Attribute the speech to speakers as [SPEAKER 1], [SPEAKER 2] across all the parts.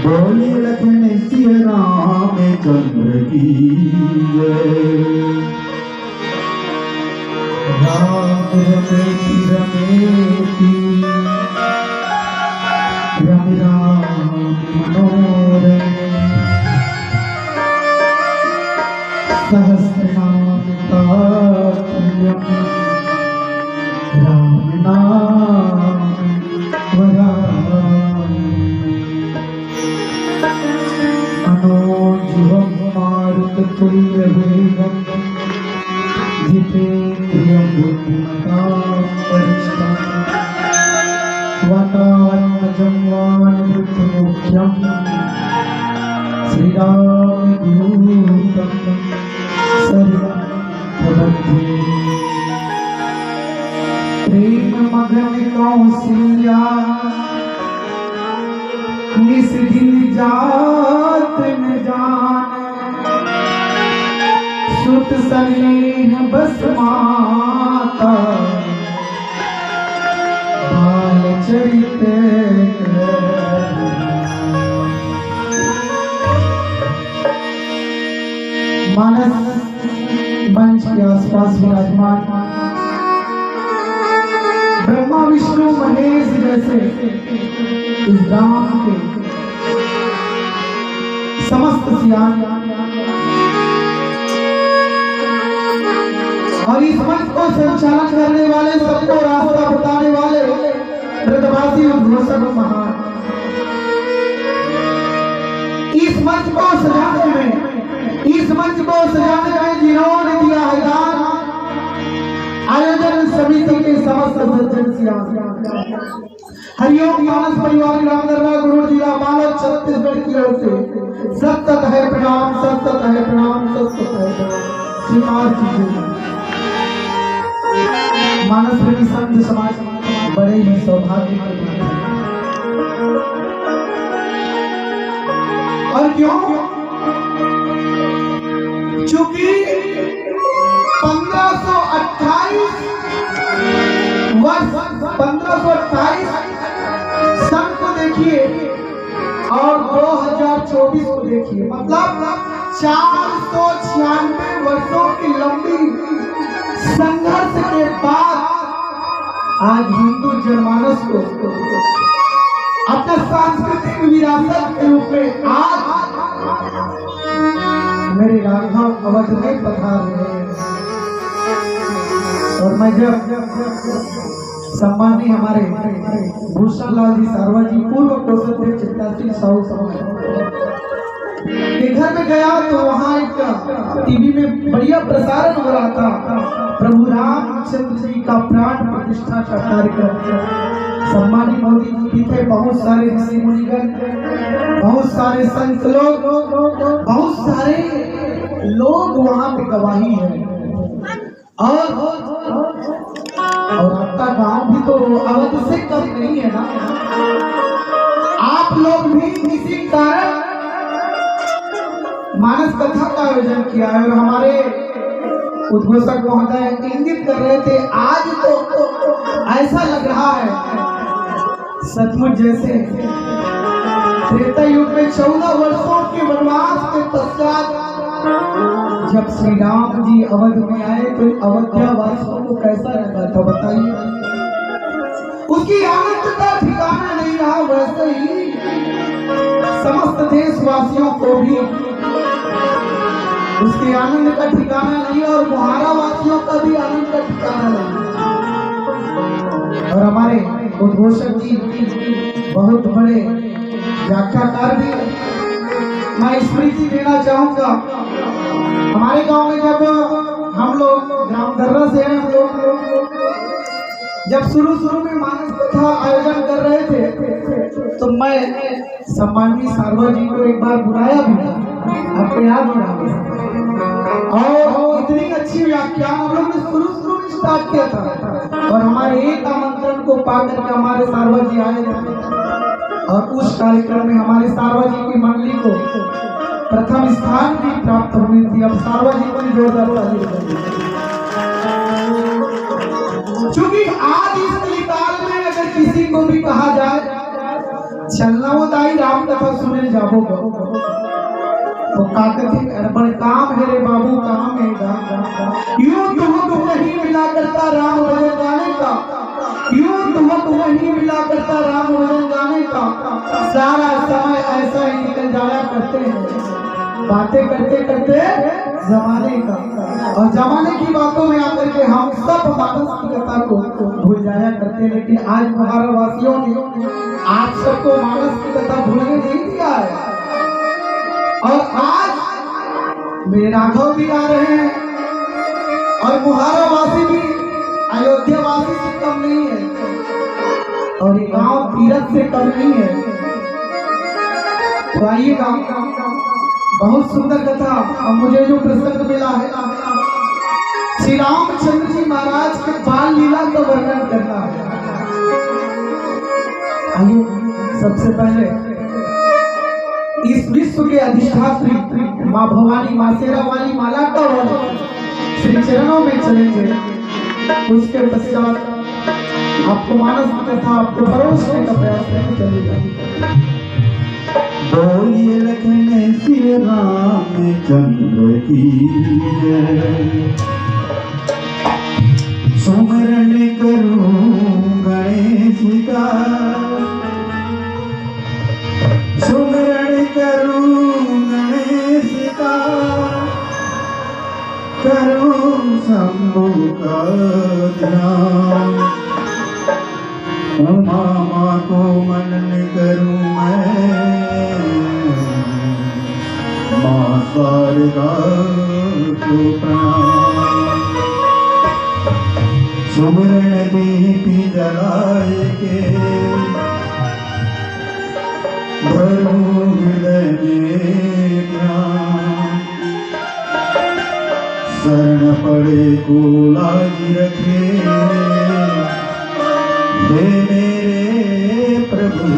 [SPEAKER 1] बोले लखन सिया रामचंद्र की जय। राम रमेति रमेति रम राम मनोरमे सहस्रनाम तत्तुल्यं राम नाम वरानने। मनोजुवं मारुततुल्यवेगं जितेन्द्रियं बुद्धिमतां वरिष्ठं वातात्मजं वानवृद्धमुख्यं श्रीरामदूतं शरणं प्रपद्ये। प्रेममगन कौसल्या निस दिन जात न जाने सुत सनेह बस माता बाल चरित मानस मंच के आसपास विराजमान ब्रह्मा विष्णु महेश जैसे इस गांव के समस्त सियान और इस मंच को संचालन करने वाले, सबको रास्ता बताने वाले ब्रजवासी उद्घोषक महान, इस मंच को सजाने में जिन्होंने दिया है दान, आयोजन समिति के समस्त सज्जन सियान। हरिओम मानस परिवार ग्राम दरबार गुरु जिला बालक छत्तीसगढ़ की ओर से सतत है प्रणाम, सतत है प्रणाम, सतत है प्रणाम। श्रीमान जी मानस प्रेमी संत समाज बड़े ही सौभाग्य के और क्यों चूंकि 1528 सन को देखिए और 2024 को देखिए, मतलब 496 वर्षों की लंबी संघर्ष के बाद आज हिंदू जनमानस को अपना सांस्कृतिक विरासत के रूप में आज मेरे राघव अवध में पधार रहे हैं। और मैं जब सम्मानी हमारे भूषण लाल जी सारवा जी पूर्व कोषाध्यक्ष चित्ताश्री साहू समाज के घर में गया तो वहाँ एक टीवी में बढ़िया प्रसारण हो रहा था प्रभु रामचंद्र जी का प्राण प्रतिष्ठा का कार्यक्रम। सम्मानी मोदी जी थे, बहुत सारे ऋषि मुनिगण, बहुत सारे संत लोग, बहुत सारे लोग वहाँ पे गवाही है। और आपका गांव भी तो अवध से कम नहीं है ना। आप लोग भी इसी कारण मानस कथा का आयोजन किया है और हमारे उद्घोषक महोदय इंगित कर रहे थे, आज तो ऐसा लग रहा है सचमुच जैसे त्रेता युग में 14 वर्षों के वनवास के पश्चात जब श्री राम जी अवध में आए तो अयोध्या वासियों को कैसा लगा था बताइए। उसकी आनंद का ठिकाना नहीं रहा, वैसे ही समस्त देशवासियों को भी उसके आनंद का ठिकाना नहीं और मुहारा वासियों का भी आनंद का ठिकाना नहीं। और हमारे उद्घोषक जी बहुत बड़े व्याख्याकार भी, मैं स्मृति देना चाहूंगा। हमारे गांव में जब हम लोग ग्राम दर्रा से हैं, हम लोग जब शुरू में मानस कथा आयोजन कर रहे थे तो मैं सम्माननीय सारवा जी को एक बार बुलाया भी था, आपको याद होगा। और इतनी अच्छी व्याख्यान हम लोग ने शुरू में स्टार्ट किया था और हमारे एक आमंत्रण को पाकर के हमारे सारवा जी आए थे और उस कार्यक्रम में हमारे सारवा जी की मंडली को प्रथम स्थान भी प्राप्त हुई थी। अब सारवा जी को जोरदार ताली बजाइए। चूंकि आज इस कलिकाल में अगर किसी को भी कहा जाए चलना वो दाई राम कथा सुने जाबो तो काकती बड़ काम है रे बाबू, काम है यूं तुमको वही मिला करता राम भजन गाने का, यूं तुमको वही मिला करता राम भजन गाने का, सारा समय ऐसा ही निकल जाया करते हैं बातें करते करते जमाने का। और जमाने की बातों में आकर के हम सब मानस की कथा को भूल जाया करते हैं। लेकिन आज महारा वासियों ने आप सबको मानस की कथा भूलने नहीं दिया है और आज मेरे राघव भी आ रहे हैं और मुहारा वासी भी अयोध्या वासी से कम नहीं है और ये गांव तीरथ से कम नहीं है। तो आइएगा, बहुत सुंदर कथा। और मुझे जो प्रसंग मिला है श्री रामचंद्र जी महाराज के बाल लीला का वर्णन करना है। आइए सबसे पहले इस विश्व के अधिष्ठात्री माँ भवानी माँ शेरा वाली माला का वर्णन श्री चरणों में चलेंगे। उसके पश्चात आपको मानस की कथा आपको परोसने का प्रयास करके चलेगा।
[SPEAKER 2] बोलिए लखन श्री रामचंद्र की सुमरण करूं गणेश का, सुमरण करूं गणेश का, करूं शंभु का ध्यान, उमा माँ को मनन करूं मैं, माँ शारदा को प्रणाम। सुमरण दीपी जलाए के भरूं हृदय में ध्यान, शरण पड़े को लाज रखे हे मेरे प्रभु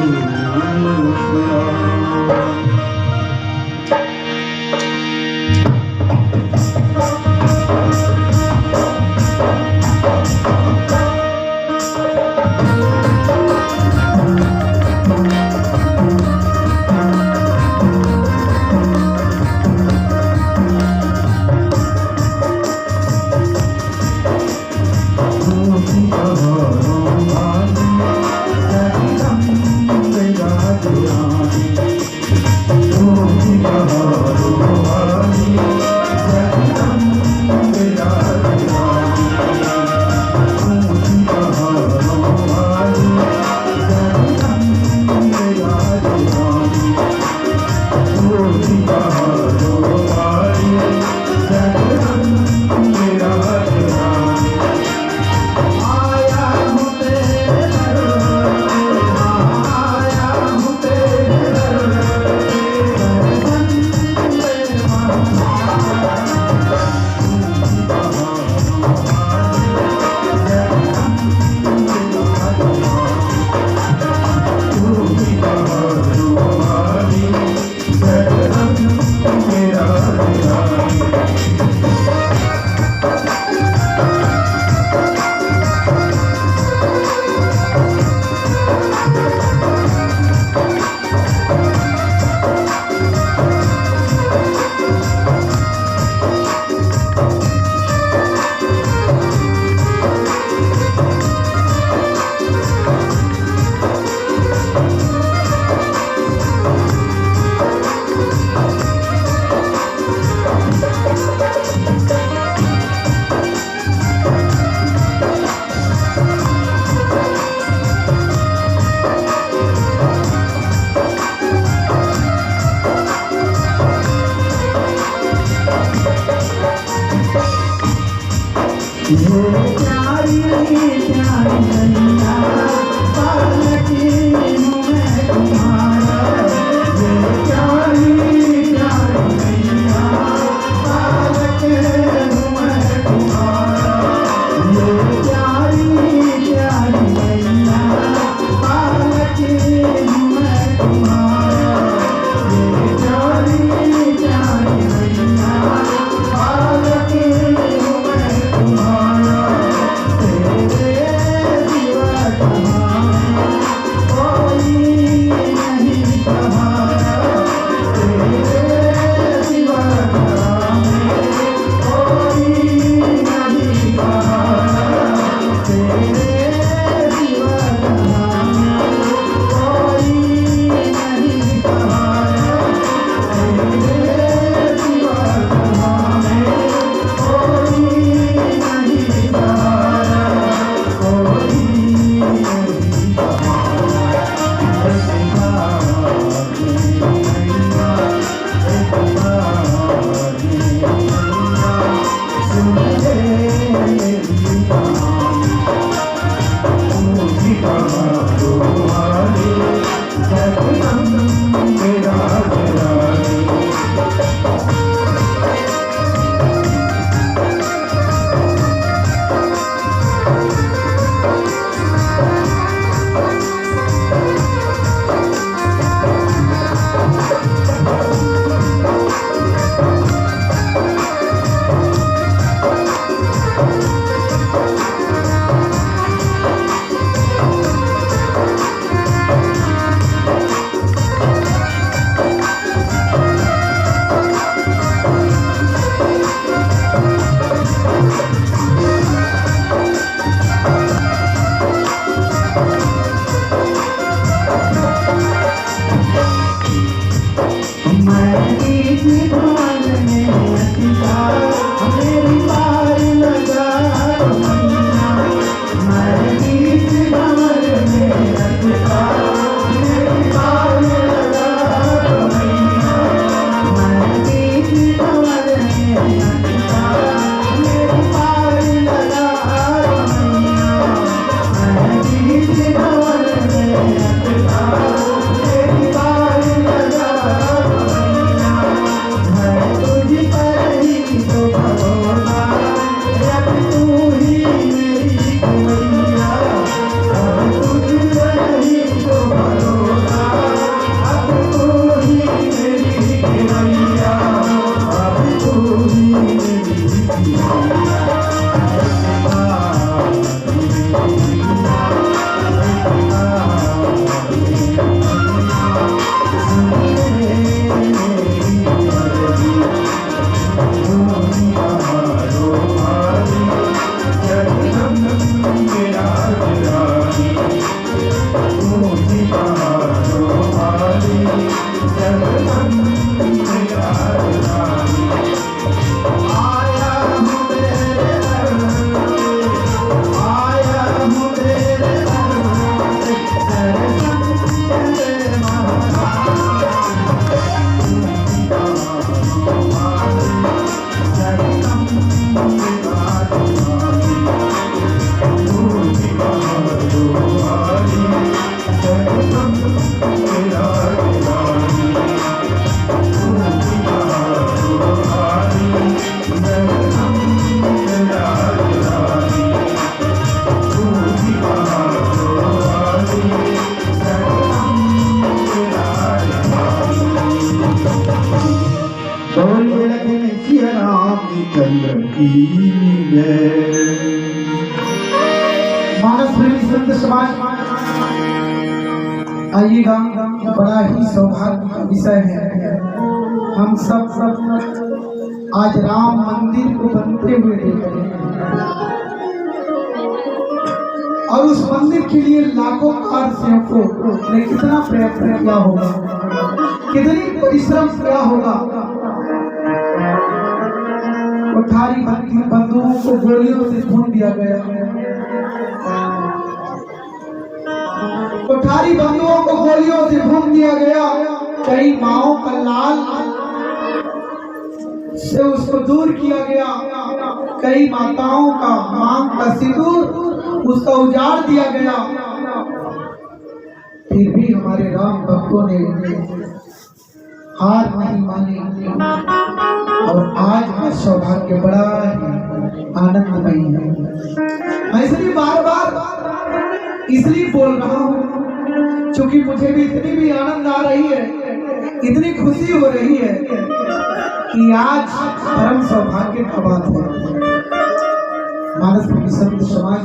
[SPEAKER 2] श्री राम। रामचंद्र की जय।
[SPEAKER 1] मानस प्रेमी संत समाज, आइएगा, बड़ा ही सौभाग्य का विषय है। हम सब आज राम मंदिर को बनते हुए देख रहे हैं और उस मंदिर के लिए लाखों कार्यसेवकों ने कितना प्रयत्न किया होगा, कितनी परिश्रम किया होगा। कोठारी बंधुओं को गोलियों से भून दिया गया, कोठारी बंधुओं को गोलियों से भून दिया गया। कई माओं का लाल से उसको दूर किया गया, कई माताओं का मांग का सिंदूर उसका उजाड़ दिया गया। फिर भी हमारे राम भक्तों ने हार नहीं मानी और आज का सौभाग्य बड़ा ही आनंदमयी है। मैं इसलिए बार बार इसलिए बोल रहा हूँ क्योंकि मुझे भी इतनी भी आनंद आ रही है, इतनी खुशी हो रही है कि आज परम सौभाग्य का बात है। मानस प्रेमी संत समाज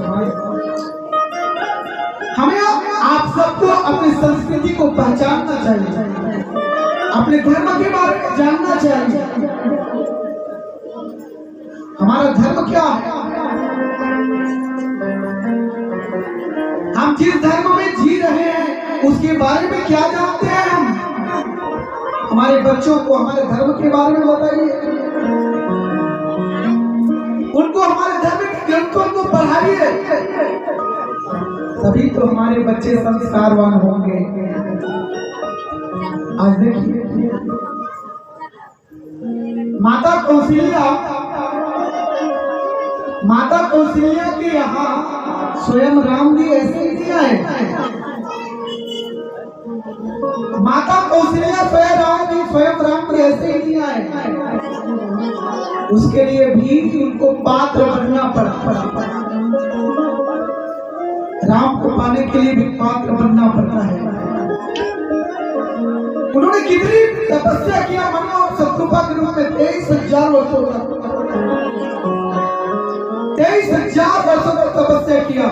[SPEAKER 1] हमें आप सबको अपनी संस्कृति को पहचानना चाहिए, अपने धर्म के बारे में जानना चाहिए। हमारा धर्म क्या है, हम जिस धर्म में जी रहे हैं उसके बारे में क्या जानते हैं हम। हमारे बच्चों को हमारे धर्म के बारे में बताइए, उनको हमारे धर्म के ग्रंथों को पढ़ाइए, तभी तो हमारे बच्चे संस्कारवान होंगे। आज देखिए, माता कौशल्या के यहाँ स्वयं राम जी ऐसे ही नहीं आए। माता कौशल्या स्वयं राम जी ऐसे ही नहीं आए, उसके लिए भी उनको पात्र बनना पड़ा। राम को पाने के लिए भी पात्र बनना पड़ता है। उन्होंने कितनी तपस्या किया मनु और शत्रुपा के रूप में 23,000 वर्षों तक 23,000 वर्षों तक तपस्या किया।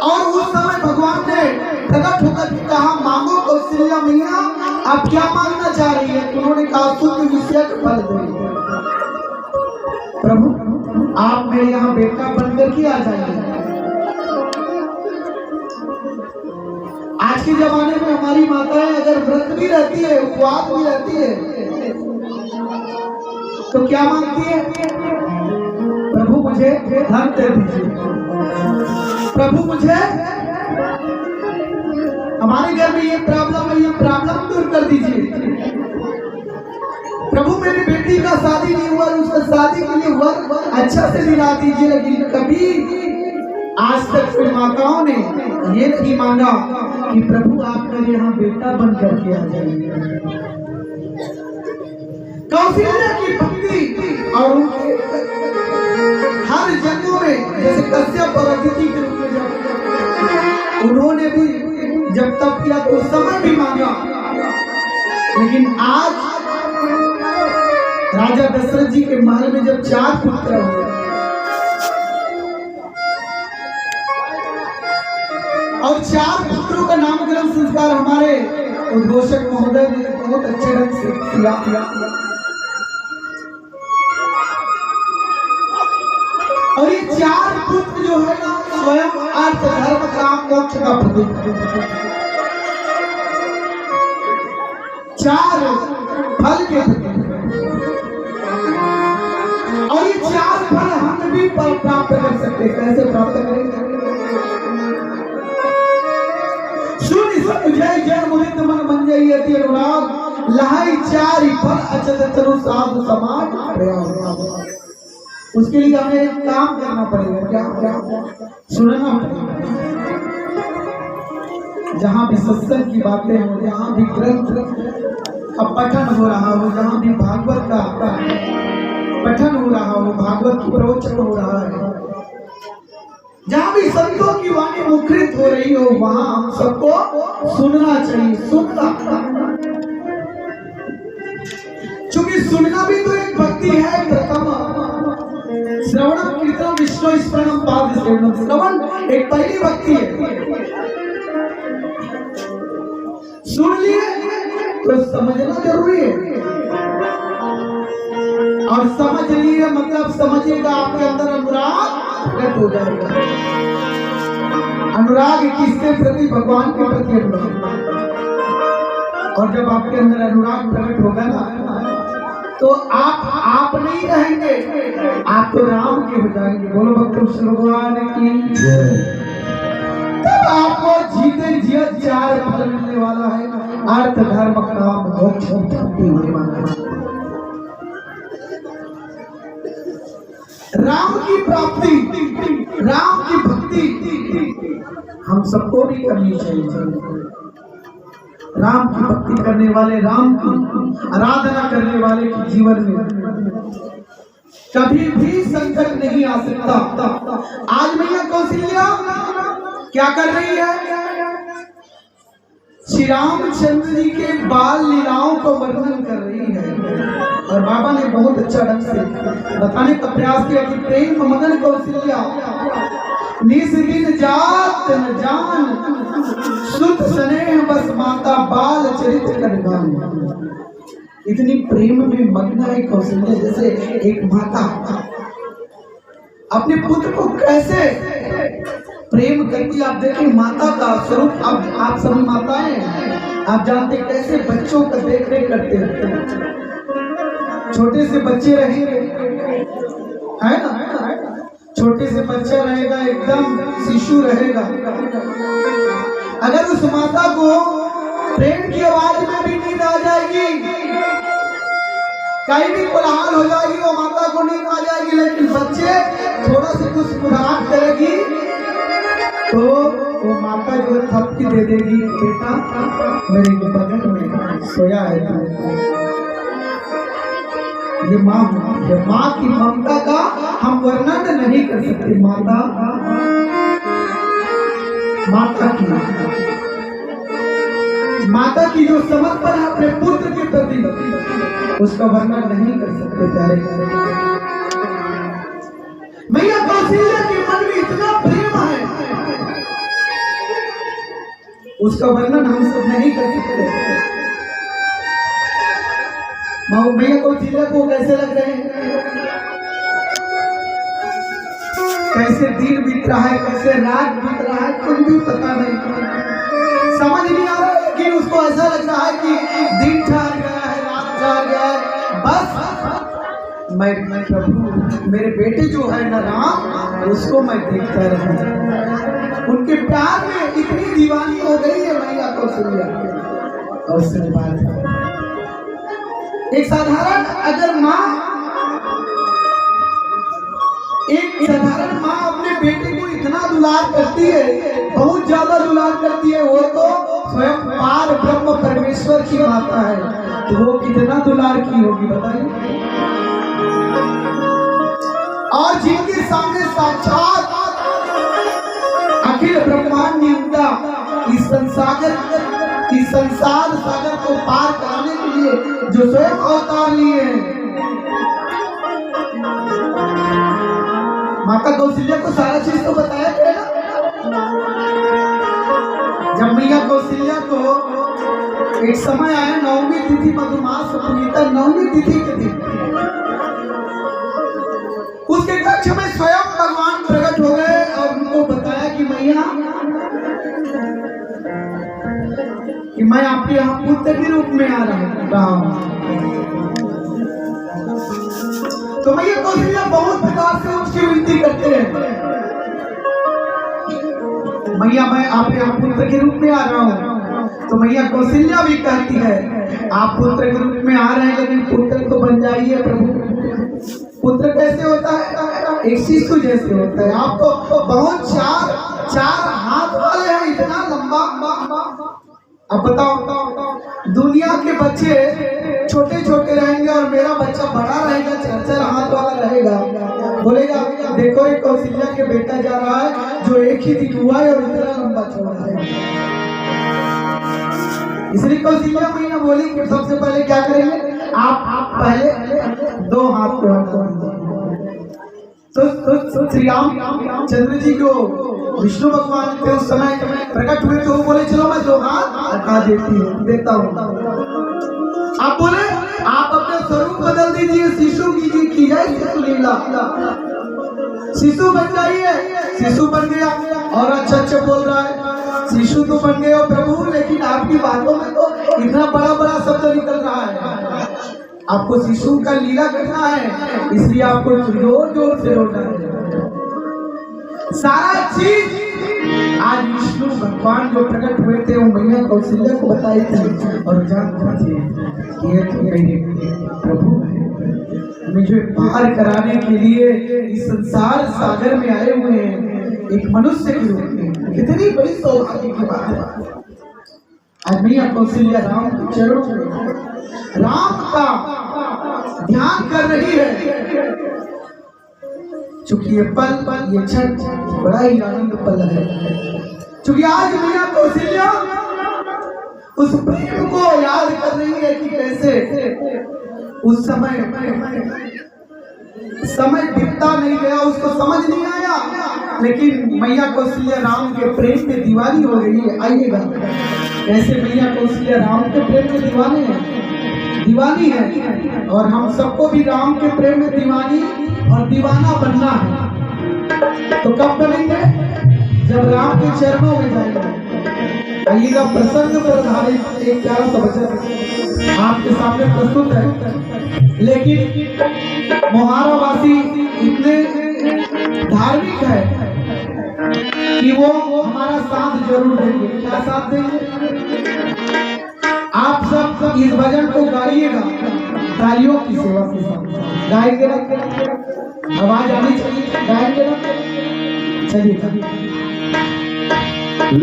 [SPEAKER 1] और उस समय भगवान ने प्रकट होकर कहा, मांगो कौशल्या मैया, आप क्या मांगना चाह रही है? उन्होंने कहा, शुद्ध विषय फल दे। प्रभु, आप मेरे यहाँ बेटा बनकर के आ जाइए। आज के जमाने में हमारी माताएं अगर व्रत भी रहती है, उपवास भी रहती है, तो क्या मांगती है? प्रभु मुझे धन दे दीजिए, प्रभु मुझे, हमारे घर में ये प्रॉब्लम है, ये प्रॉब्लम दूर कर दीजिए। प्रभु मेरी बेटी का शादी नहीं हुआ, उसका शादी के लिए वर अच्छा से दिला दीजिए। लेकिन कभी आज तक फिर माताओं ने ये नहीं मांगा कि प्रभु आप मेरे यहाँ बेटा बन करके आ जाइए। कौशल्या की भक्ति और उनके हर जन्मों में, जैसे कश्यप और अदिति के रूप में जब उन्होंने भी जब तप किया तो उस समय भी मांगा। लेकिन आज राजा दशरथ जी के महल में जब 4 पुत्र हुए और 4 पुत्रों का नामकरण संस्कार हमारे उद्घोषक महोदय ने बहुत अच्छे ढंग से किया। और ये 4 पुत्र जो है ना, स्वयं अर्थ धर्म काम मोक्ष का प्रतीक, 4 फल के प्रतीक। और ये 4 फल हम भी प्राप्त कर सकते। कैसे प्राप्त करेंगे? जय जय मुहित मन मंजई अति अनुराग, लहाई 4 फल अचत तरु साधु समाज प्रयाग। उसके लिए हमें एक काम करना पड़ेगा। क्या सुनना पड़ेगा। जहाँ भी सत्संग की बातें हो, जहाँ भी ग्रंथ का पठन हो रहा हो, जहाँ भी भागवत का पठन हो रहा हो, भागवत की प्रवचन हो रहा है, जहाँ भी संतों की वाणी मुखरित हो रही हो, वहाँ हम सबको सुनना चाहिए। सुनना विष्णु स्मरणम पाद सेवनम। श्रवण एक पहली भक्ति है, सुन लिए तो समझना जरूरी है, और समझ लिए मतलब समझिएगा आपके अंदर अनुराग प्रकट हो जाएगा। अनुराग किसके प्रति? भगवान के प्रति अनुराग। और जब आपके अंदर अनुराग प्रकट होगा ना, तो आप नहीं रहेंगे, आप तो राम के हो जाएंगे। बोलो भक्त भगवान की जय। तब आपको जीते जी चार फल मिलने वाला है, अर्थ धर्म काम मोक्ष शांति होने वाला है। राम की प्राप्ति, राम की भक्ति हम सबको भी करनी चाहिए। राम की भक्ति करने वाले, राम की आराधना करने वाले के जीवन में कभी भी संकट नहीं आ सकता। आज मैया कौशल्या क्या कर रही है? श्री रामचंद्र जी के बाल लीलाओं को वर्णन कर रही है, और बाबा ने बहुत अच्छा ढंग से बताने का प्रयास किया कि प्रेम मगन कौशल्या निस दिन जात न जान, सुत स्नेह बस माता बाल चरित कर गान। इतनी प्रेम में मग्न है कौशल्या, जैसे एक माता अपने पुत्र को कैसे प्रेम करती। आप देखिए माता का स्वरूप। अब आप सभी माताएं आप जानते कैसे बच्चों का देख रेख करते हैं। छोटे से बच्चे रहेंगे, है ना, छोटे से बच्चा रहेगा, एकदम शिशु रहेगा, अगर उस माता को प्रेम की आवाज में भी नींद आ जाएगी, कहीं भी कोलाहल हो जाएगी, वो माता को नींद आ जाएगी। लेकिन बच्चे थोड़ा सा कुछ मुस्कुराहट करेगी तो वो माता जो थपकी दे देगी, बेटा मेरे बगल में सोया है तू। ये माँ की ममता का हम वर्णन नहीं कर सकते। माता की जो समर्पण है अपने पुत्र के प्रति, उसका वर्णन नहीं कर सकते प्यारे। मैया कौशल्या के मन में इतना प्रेम है, उसका वर्णन हम सब नहीं कर सकते। मैया कौशल्या को कैसे लग रहे हैं, कैसे दिन बीत रहा है, कैसे रात बीत रहा है, कुछ भी पता नहीं, समझ नहीं आ रहा है। लेकिन उसको ऐसा लग रहा है कि दिन ठहर गया है, रात ठहर गया है। बस मैं प्रभु मेरे बेटे जो है ना राम, उसको मैं देखता रहूं। उनके प्यार में इतनी दीवानी हो गई है मैया कौशल्या। और उसके बाद एक साधारण माँ अपने बेटे को इतना दुलार करती है, बहुत ज्यादा दुलार करती है। वो तो स्वयं पार ब्रह्म परमेश्वर की माता है, तो वो कितना दुलार की होगी बताइए। और जिनके सामने साक्षात अखिल ब्रह्मांड नियंता इस संसार सागर को पार कराने के लिए जो स्वयं अवतार लिए हैं, माता कौशल्या को सारा चीज तो बताया गया ना। जब मैया कौशल्या को एक समय आया, नवमी तिथि मधुमास पुनीता, नवमी तिथि के दिन उसके कक्ष में स्वयं भगवान प्रकट हो गए और उनको बताया कि मैया कि मैं आपके यहाँ पुत्र के रूप में आ रहा हूँ। तो मैया कौशल्या बहुत प्रकार से उसकी विनती करते हैं, मैया मैं आपके यहाँ पुत्र के रूप में आ रहा हूँ। तो मैया कौशल्या भी कहती है आप पुत्र के रूप में आ रहे हैं, लेकिन पुत्र तो बन जाइए प्रभु। पुत्र कैसे होता है? एक शिशु जैसे होता है। आप तो बहुत चार हाथ वाले हैं, इतना लंबा। अब बताओ दुनिया के बच्चे छोटे छोटे रहेंगे और मेरा बच्चा बड़ा रहेगा, 4 हाथ वाला रहेगा। बोलेगा देखो एक कौशल्या के बेटा जा रहा है जो एक ही दिन हुआ है और इतना लंबा चौड़ा है। इसलिए कौशल्या मैया बोली कि सबसे पहले क्या करेंगे, आप पहले 2 हाथ को तो श्री राम चंद्र जी को विष्णु भगवान के उस समय प्रकट हुए तो वो बोले चलो मैं 2 हाथ हटा देता हूँ। आप बोले आप अपने स्वरूप बदल दीजिए, शिशु की जाए शिशु लीला, शिशु बन जाइए। शिशु बन गया और अच्छा बोल रहा है, शिशु तो बन गए हो प्रभु, लेकिन आपकी बातों में तो इतना बड़ा बड़ा शब्द निकल रहा है। आपको शिशु का लीला करना है, इसलिए आपको जोर जोर से रोना है। सारा चीज आज विष्णु भगवान जो प्रकट हुए थे वो मैया कौशल्या को बताई थी और जानते थे कि ये तो मेरे प्रभु है, मुझे पार कराने के लिए इस संसार सागर में आए हुए हैं एक मनुष्य के रूप में। कितनी बड़ी सौभाग्य की बात है। आज मैया कौशल्या राम के चरणों में राम का ध्यान कर रही है। चूंकि ये पल ये क्षण बड़ा ही आनंद पल है, चूंकि आज मैया कौशल्या उस प्रेम को याद कर रही है कि कैसे उस समय बीतता नहीं गया, उसको समझ नहीं आया, लेकिन मैया कौशल्या राम के प्रेम में दीवानी हो गई है। आइएगा कैसे मैया कौशल्या राम के प्रेम में दीवानी है और हम सबको भी राम के प्रेम में दीवानी और दीवाना बनना है। तो कब बनेंगे? जब राम के चरणों में जाएंगे। आइएगा प्रसंग पर आधारित एक प्यारा सा वचन आपके सामने प्रस्तुत है, लेकिन मोहारा वासी इतने धार्मिक है कि वो हमारा साथ जरूर देंगे। क्या साथ देंगे? आप सब इस भजन को गाइएगा तालियों की सेवा के साथ। गाएंगे ना? आवाज आनी चाहिए, गाएंगे ना? चलिए।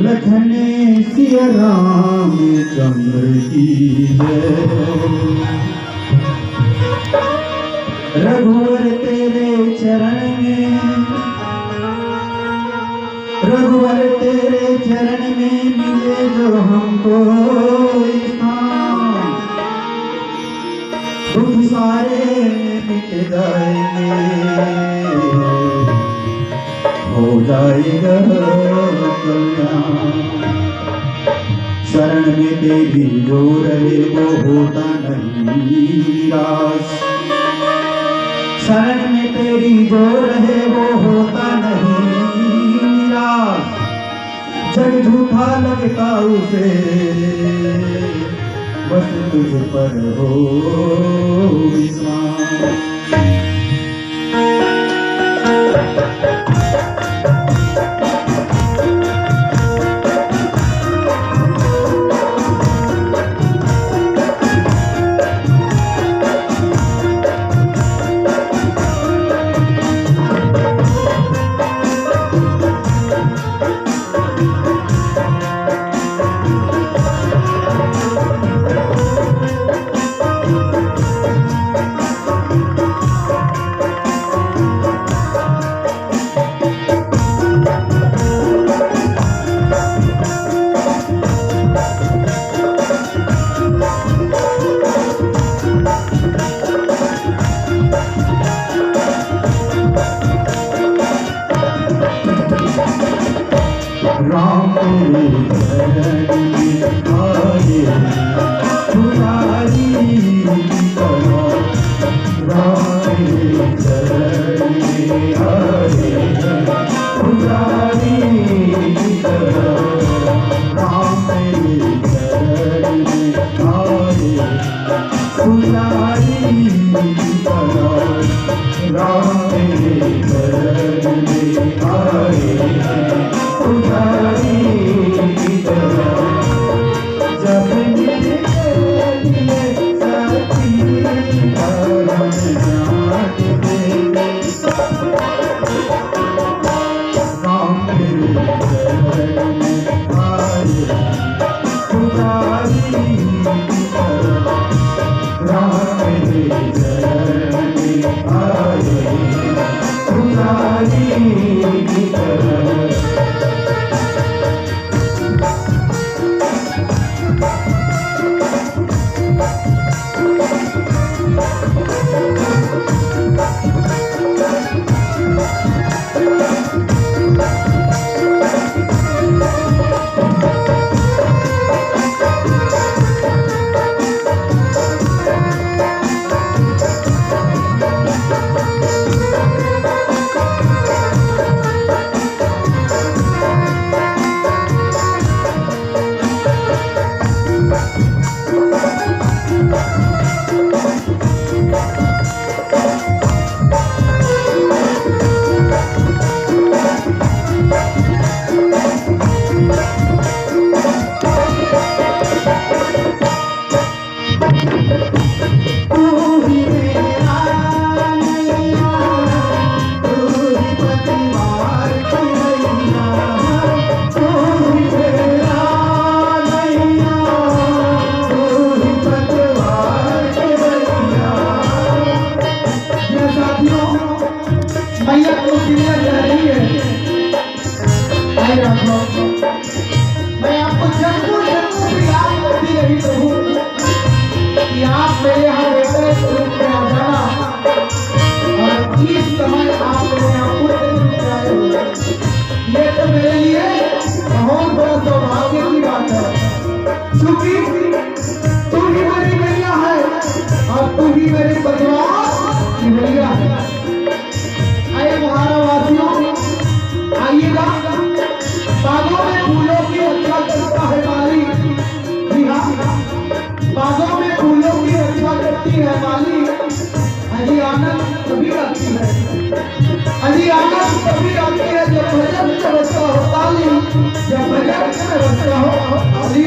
[SPEAKER 2] लखने सिया राम चंद्र की जय, रघुवर तेरे चरण में, रघुवर तेरे चरण में मिले जो हमको स्थान, दुख सारे मिट जाएंगे, हो जाएगा कल्याण। शरण में तेरी जो रहे वो होता नहीं निराश, शरण में तेरी जो रहे वो होता नहीं निराश। जग झूठा लगता उसे बस तुझ पर हो विश्वास।
[SPEAKER 1] कि आप मेरे यहाँ बेटे के रूप में आ जाना और इस समय आप मेरे यहाँ पुत्र के रूप में आए हो। ये तो मेरे लिए बहुत बड़ा सौभाग्य की बात है, क्योंकि तू ही मेरी मैया है और तू ही मेरे परिवार की मैया है। आइए महारा वासियों, आइएगा। बागों में फूलों की रक्षा करता है माली। जी हाँ, बागों में फूलों की रक्षा करती है माली। अजी आनंद तभी आती है, अजी आनंद तभी आती है जब भजन में व्यवस्था हो ताली, जब भजन में व्यवस्था हो ताली।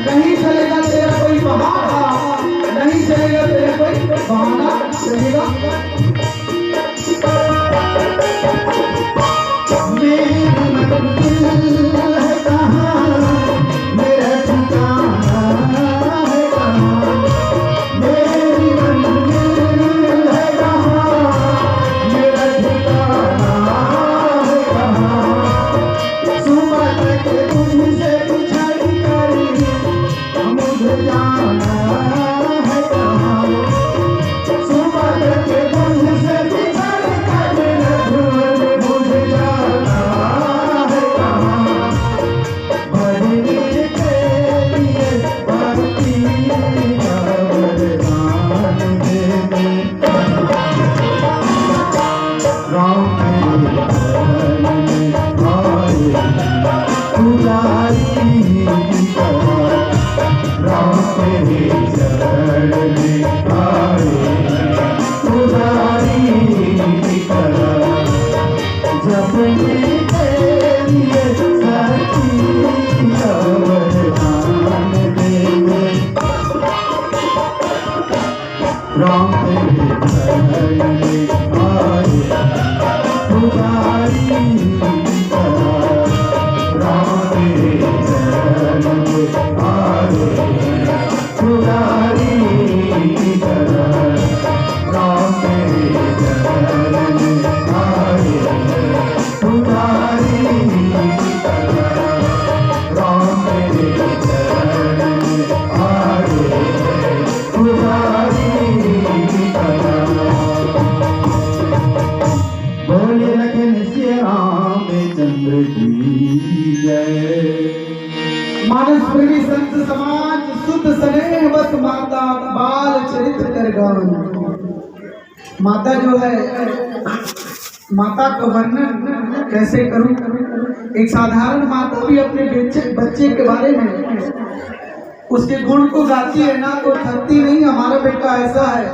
[SPEAKER 1] नहीं चलेगा तेरा कोई बहाना, नहीं चलेगा तेरा कोई बहाना चलेगा। मेरी मंजिल है कहाँ, मेरा ठिकाना है कहाँ, मेरी मंजिल है कहाँ, मेरा ठिकाना है कहाँ। सुबह तक तुझसे बिछड़ कर मुझे जाना है कहाँ, सुबह तक तुझसे बिछड़ कर मुझे जाना है कहाँ। भरने के लिए भक्ति का वरदान दे दे, राम तेरे शरण में आए पुजारी की तरह, राम तेरे शरण में आए पुजारी की तरह। जपने के लिए शक्ति का वरदान दे दे, राम तेरे शरण में आए पुजारी की तरह, राम तेरे शरण में आए पुजारी बाल चरित्र कर गावन। माता जो है, माता का वर्णन कैसे करूं? एक साधारण माता भी अपने बच्चे के बारे में उसके गुण को गाती है ना, तो थकती नहीं। हमारा बेटा ऐसा है,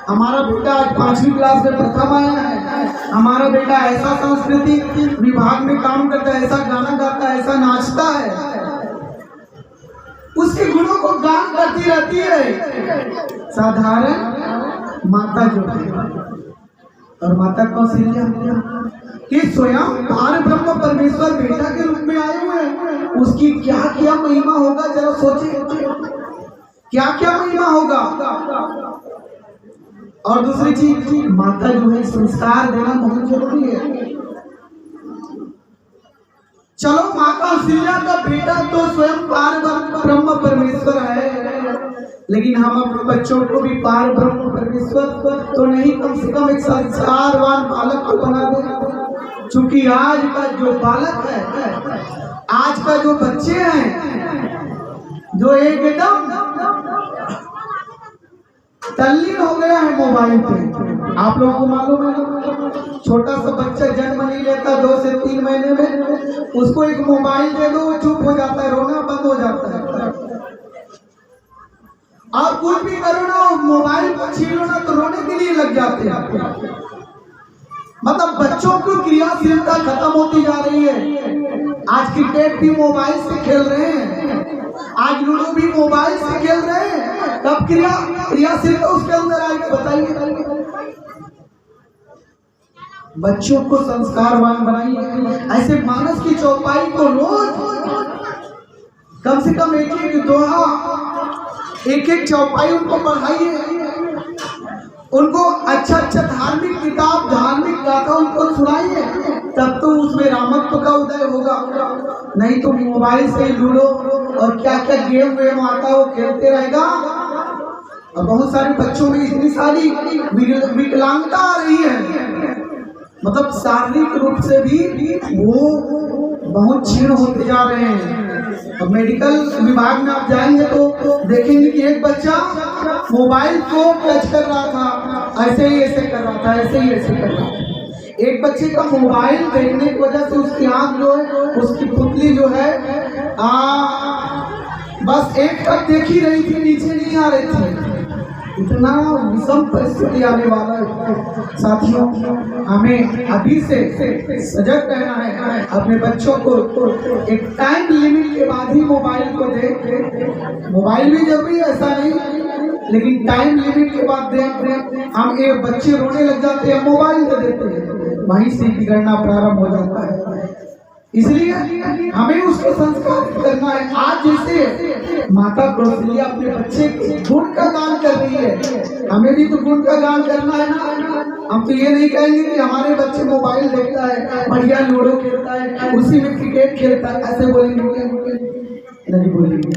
[SPEAKER 1] हमारा बेटा आज 5वीं क्लास में प्रथम आया है, हमारा बेटा ऐसा सांस्कृतिक विभाग में काम करता है, ऐसा गाना गाता है, ऐसा नाचता है। उसके गुणों को गान करती रहती है साधारण माता जो है। और माता कौशल्या कि स्वयं पार ब्रह्म परमेश्वर बेटा के रूप में आए हुए हैं, उसकी क्या क्या महिमा होगा, जरा सोचे क्या क्या महिमा होगा। और दूसरी चीज, माता जो है संस्कार देना बहुत जरूरी है। चलो माँ कौशल्या का बेटा तो स्वयं पार ब्रह्म परमेश्वर है, लेकिन हम अपने बच्चों को भी पार ब्रह्म परमेश्वर तो नहीं, कम से कम एक संस्कारवान बालक को बना दे। चूंकि आज का जो बालक है, आज का जो बच्चे हैं, जो एकदम तल्लीन हो गया है मोबाइल पे। आप लोगों को मालूम है, छोटा सा बच्चा जन्म नहीं लेता 2 से 3 महीने में, उसको एक मोबाइल दे दो, वो चुप हो जाता है, रोना बंद हो जाता है। और कुछ भी करो ना, मोबाइल को छीनो ना तो रोने के लिए लग जाते हैं। मतलब बच्चों की क्रियाशीलता खत्म होती जा रही है। आज क्रिकेट भी मोबाइल से खेल रहे हैं, आज लूडो भी मोबाइल से खेल रहे हैं। कब क्रियाशीलता उसके अंदर आएगी बताइए। बच्चों को संस्कारवान बनाइए। ऐसे मानस की चौपाई को रोज कम से कम एक दोहा, एक चौपाई उनको पढ़ाइए। उनको अच्छा धार्मिक किताब, धार्मिक गाथा उनको सुनाइए, तब तो उसमें रामत्व का उदय होगा। नहीं तो मोबाइल से लूडो और क्या क्या गेम आता है वो खेलते रहेगा। और बहुत सारे बच्चों में इतनी सारी विकलांगता आ रही है, मतलब शारीरिक रूप से भी वो बहुत क्षीण होते जा रहे हैं। अब मेडिकल विभाग में आप जाएंगे तो देखेंगे कि एक बच्चा मोबाइल को टच कर रहा था, ऐसे ही ऐसे कर रहा था, ऐसे ही ऐसे कर रहा था। एक बच्चे का मोबाइल देखने की वजह से उसकी आंख जो है, उसकी पुतली जो है बस एक तक देख ही रही थी, नीचे नहीं आ रही थी। इतना विषम परिस्थिति आने वाला है। साथियों, हमें अभी से सजग रहना है। अपने बच्चों को एक टाइम लिमिट के बाद ही मोबाइल को दे। मोबाइल भी जरूरी है, ऐसा नहीं, लेकिन टाइम लिमिट के बाद दे। हम एक बच्चे रोने लग जाते हैं, मोबाइल दे देते हैं, वहीं से बिगड़ना प्रारंभ हो जाता है। इसलिए हमें उसको संस्कार करना है। आज जैसे माता कौशल्या अपने बच्चे के गुण का गान कर रही है, हमें भी तो गुण का गान करना है ना। हम तो ये नहीं कहेंगे कि हमारे बच्चे मोबाइल देखता है, बढ़िया लूडो खेलता है, उसी में क्रिकेट खेलता है, ऐसे बोलेंगे नहीं बोलेंगे।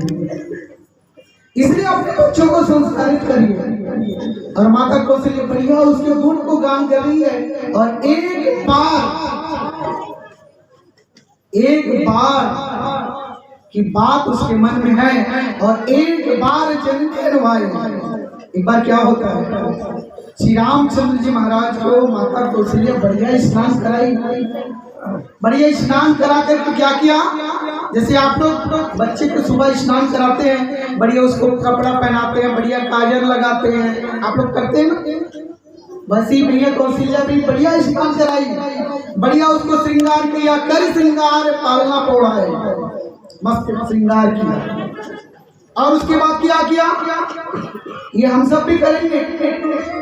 [SPEAKER 1] इसलिए अपने बच्चों को संस्कारित करिए। और माता कौशल्या बढ़िया उसके गुण को गान कर रही है। और एक बार की बात उसके मन में है, और एक बार जनते रुआए। एक बार क्या होता है, श्री रामचंद्र जी महाराज को माता कौशल्या बढ़िया स्नान कराई। बढ़िया स्नान करा कर क्या किया, जैसे आप लोग बच्चे को सुबह स्नान कराते हैं, बढ़िया उसको कपड़ा पहनाते हैं, बढ़िया काजल लगाते हैं, आप लोग करते हैं ना। बस ही भैया कौशल्या भी बढ़िया स्नान कराई, बढ़िया उसको श्रृंगार किया, कर श्रृंगार पालना पौड़ा है, मस्त श्रृंगार किया। और उसके बाद क्या किया, ये हम सब भी करेंगे।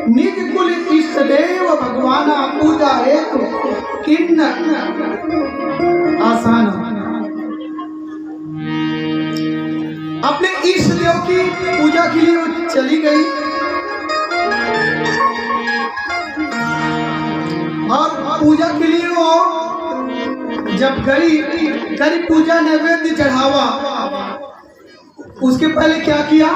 [SPEAKER 1] निज कुल इष्ट देव भगवान पूजा हेतु किन्न आसान। अपने इष्ट देव की पूजा के लिए वो चली गई, और पूजा के लिए वो जब गई, करी पूजा नैवेद्य चढ़ावा। उसके पहले क्या किया,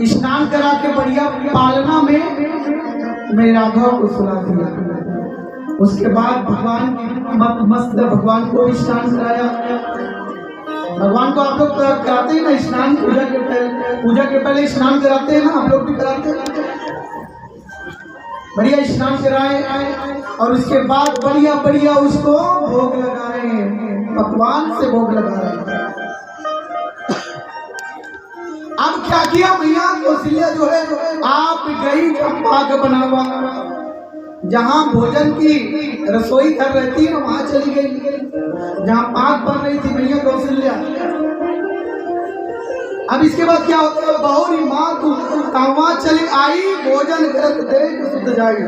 [SPEAKER 1] स्नान करा के बढ़िया पालना में राघव को सुला दिया। उसके बाद भगवान मस्त भगवान को स्नान कराया, भगवान को आप लोग कराते हैं ना स्नान, पूजा के पहले स्नान कराते हैं ना, आप लोग भी कराते हैं। बढ़िया स्नान कराए और उसके बाद बढ़िया बढ़िया उसको भोग लगा रहे हैं, पकवान से भोग लगा रहे हैं। अब क्या किया मैया कौशल्या जो है, आप गई पाक बना हुआ, जहां भोजन की रसोई कर रहती है वहां चली गई, जहां पाक बन रही थी मैया कौशल्या। अब इसके बाद क्या होता है, बहुरी माँ वहां चली आई, भोजन करत देख शुद्ध जाई।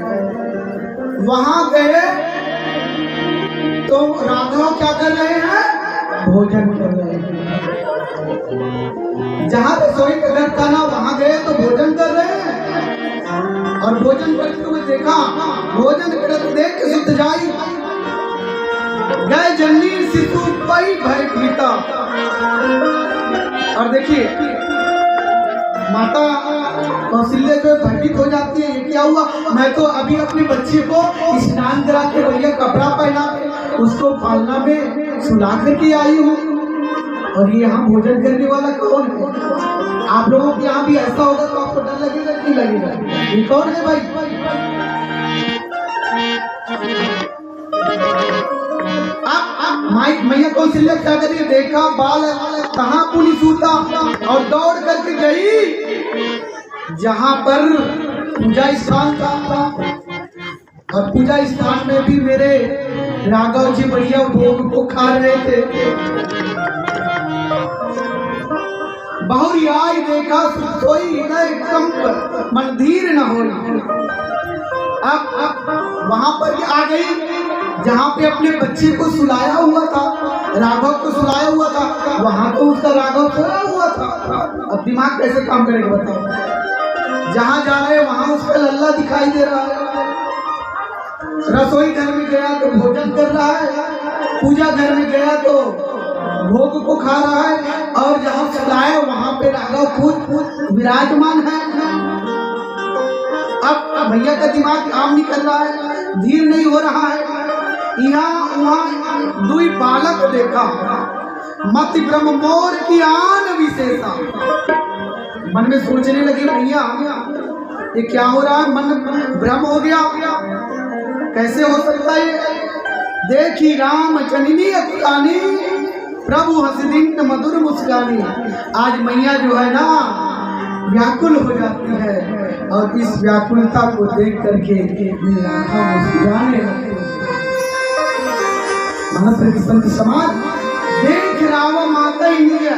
[SPEAKER 1] वहां गए तो राघव क्या कर रहे हैं, भोजन कर रहे हैं। जहां रसोई का घर था ना वहां गए तो भोजन कर रहे हैं, और भोजन करते हुए देखा, भोजन करते देख शुद्ध जाई। गए जननी शिशु पई भय भीता। और देखिए माता कौशल्या जो भयभीत हो जाती है, ये क्या हुआ, मैं तो अभी अपने बच्चे को स्नान करा के बढ़िया कपड़ा पहना के उसको पालना में सुला करके आई हूँ, और ये यहाँ भोजन करने वाला कौन है। आप लोगों के यहाँ भी ऐसा होगा तो आपको डर लगेगा कि नहीं लगेगा, ये कौन है भाई। अब मैया कौशल्या क्या करिए, देखा बाल कहाँ पुलिस सूता, और दौड़ करके गई जहां पर पूजा स्थान था, और पूजा स्थान में भी मेरे राघव जी बढ़िया भोग को खा रहे थे। बहुरी आई देखा सोई हृदय कंप, मन धीर न हो। अब वहां पर आ गई जहां पे अपने बच्चे को सुलाया हुआ था, राघव को सुलाया हुआ था, वहां तो उसका राघव सोया हुआ था। अब दिमाग कैसे काम करेगा बताओ। जहां जा रहे हैं वहां उसका लल्ला दिखाई दे रहा है। रसोई घर में गया तो भोजन कर रहा है, पूजा घर में गया तो भोग को खा रहा है, और जहां सुलाया वहां पे राघव खुद विराजमान है। अब भैया का दिमाग काम नहीं कर रहा है, धीर नहीं हो रहा है। यहाँ वहाँ दुई बालक देखा, मति ब्रह्म मोर की आन विशेषा। मन में सोचने लगे भैया ये क्या हो रहा है, मन भ्रम हो गया, कैसे हो सकता है। देखी राम जननी अकुलानी, प्रभु हंसदिन मधुर मुस्कानी। आज मैया जो है ना व्याकुल हो जाती है, और इस व्याकुलता को देख करके मुस्कुराने लगती है। महाप्रतिष्ठित समाज देख राम माता इंद्रिय,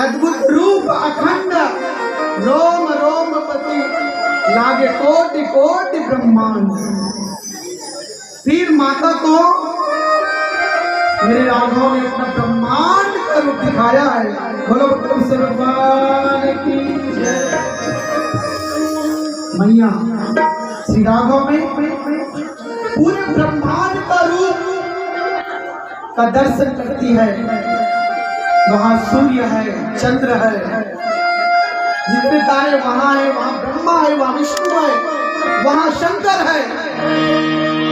[SPEAKER 1] अद्भुत रूप अखंड, रोम रोम पति लागे कोटि कोटि ब्रह्मांड। फिर माता को मेरे राघव ने अपना ब्रह्मांड का रूप दिखाया है। बोलो भगवान की जय। मैया श्री राघव में पूरे ब्रह्मांड का रूप का दर्शन करती है। वहां सूर्य है, चंद्र है, जितने तारे वहां है, वहां ब्रह्मा है, वहां विष्णु है, वहां शंकर है,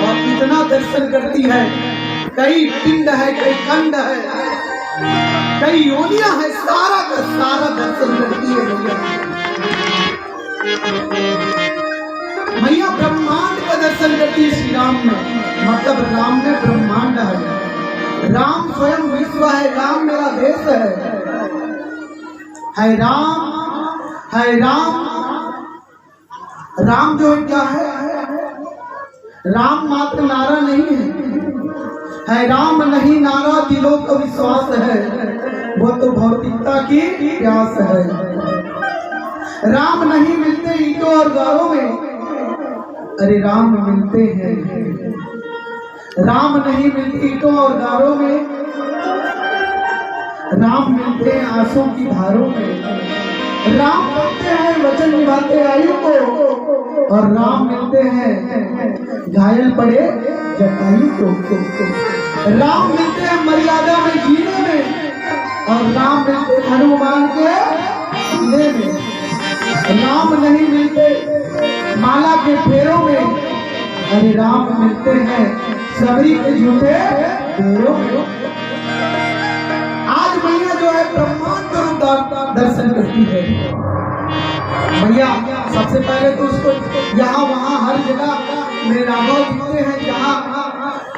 [SPEAKER 1] और इतना दर्शन करती है। कई पिंड है, कई खंड है, कई योनियां है, सारा का सारा दर्शन करती है मैया ब्रह्मांड का दर्शन करती है। श्री राम में मतलब राम में ब्रह्मांड है, राम स्वयं विश्व है, राम मेरा देश है राम, है राम। राम जो है क्या है, राम मात्र नारा नहीं है राम नहीं नारा दिलों का विश्वास है, वो तो भौतिकता की प्यास है। राम नहीं मिलते ईंटों और गारों में, अरे राम मिलते हैं। राम नहीं मिलते ईंटों और गारों में, राम मिलते हैं आंसू की धारों में। राम मिलते हैं वचन निभाते आयु को, और राम मिलते हैं घायल पड़े जटायु को। राम मिलते हैं मर्यादा में जीने में, और राम मिलते हैं हनुमान के सीने में। राम नहीं मिलते माला के फेरों में, अरे राम मिलते हैं सबरी के झूठे फेरों में। है ब्रह्मांड का रूप दर्शन करती है। भैया सबसे पहले तो उसको यहाँ वहाँ हर जगह मेरे राघव दिखते हैं। जहाँ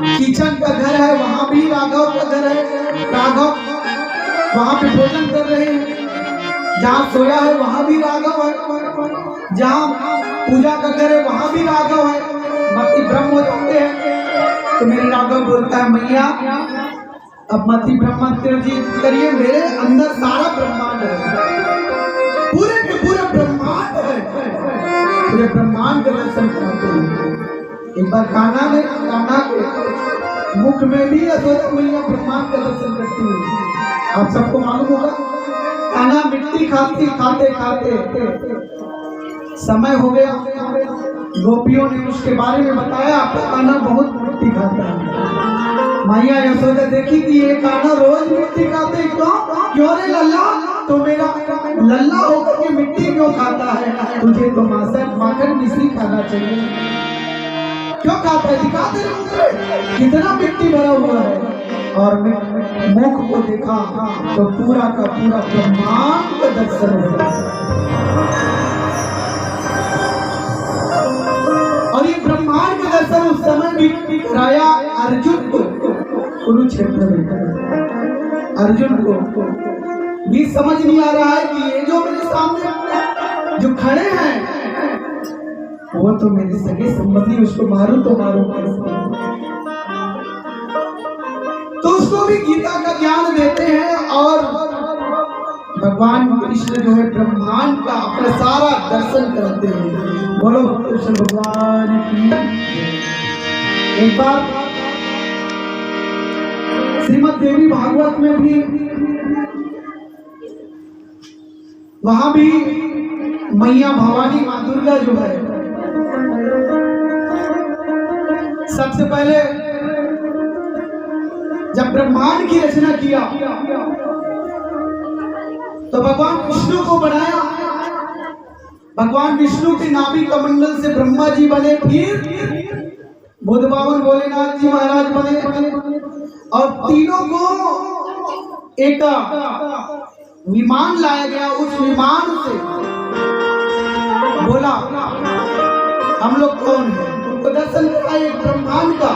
[SPEAKER 1] किचन का घर है वहाँ भी राघव का घर है, राघव वहाँ पे भोजन कर रहे हैं। जहाँ सोया है वहाँ भी राघव है, जहाँ पूजा का घर है वहाँ भी राघव है। मति ब्रह्म हो जाते हैं तो मेरे राघव बोलता है मैया अब मति ब्रह्म करिए, मेरे अंदर सारा ब्रह्मांड है, पूरे के पूरे ब्रह्मांड है, पूरे ब्रह्मांड का दर्शन कराते हैं। एक बार कान्हा के मुख में भी यशोदा मैया ब्रह्मांड का दर्शन करती है। आप सबको मालूम होगा कान्हा मिट्टी खाते खाते समय हो गया, गोपियों ने उसके बारे में बताया आपका कान्हा बहुत मिट्टी खाता है। मैया यशोदा देखी कि ये कान्हा रोज मिट्टी खाते, क्यों रे लल्ला, तो मेरा लल्ला होकर के मिट्टी क्यों खाता है, तुझे तो माखन मिश्री खाना चाहिए। क्यों खाता है, दिखाते रहे कितना मिट्टी भरा हुआ है। और मुख को देखा तो पूरा का पूरा ब्रह्मांड का दर्शन हुआ। और ये ब्रह्मांड का दर्शन उस समय भी कराया अर्जुन को, कुरुक्षेत्र में। अर्जुन को भी समझ नहीं आ रहा है कि ये जो मेरे सामने जो खड़े हैं वो तो मेरे सगे संबंधी, उसको मारूं तो मारूं कैसे। तो उसको भी गीता का ज्ञान देते हैं और भगवान कृष्ण जो है ब्रह्मांड का अपना सारा दर्शन करते हैं। बोलो कृष्ण भगवान की। एक बार श्रीमद् देवी भागवत में भी वहां भी मैया भवानी मां दुर्गा जो है सबसे पहले जब ब्रह्मांड की रचना किया तो भगवान विष्णु को बनाया। भगवान विष्णु के नाभि कमंडल से ब्रह्मा जी बने, फिर बुध बावन भोलेनाथ जी महाराज बने और तीनों को एक विमान लाया गया। उस विमान से बोला हम लोग कौन है, तुमको दर्शन कराया एक ब्रह्मांड का,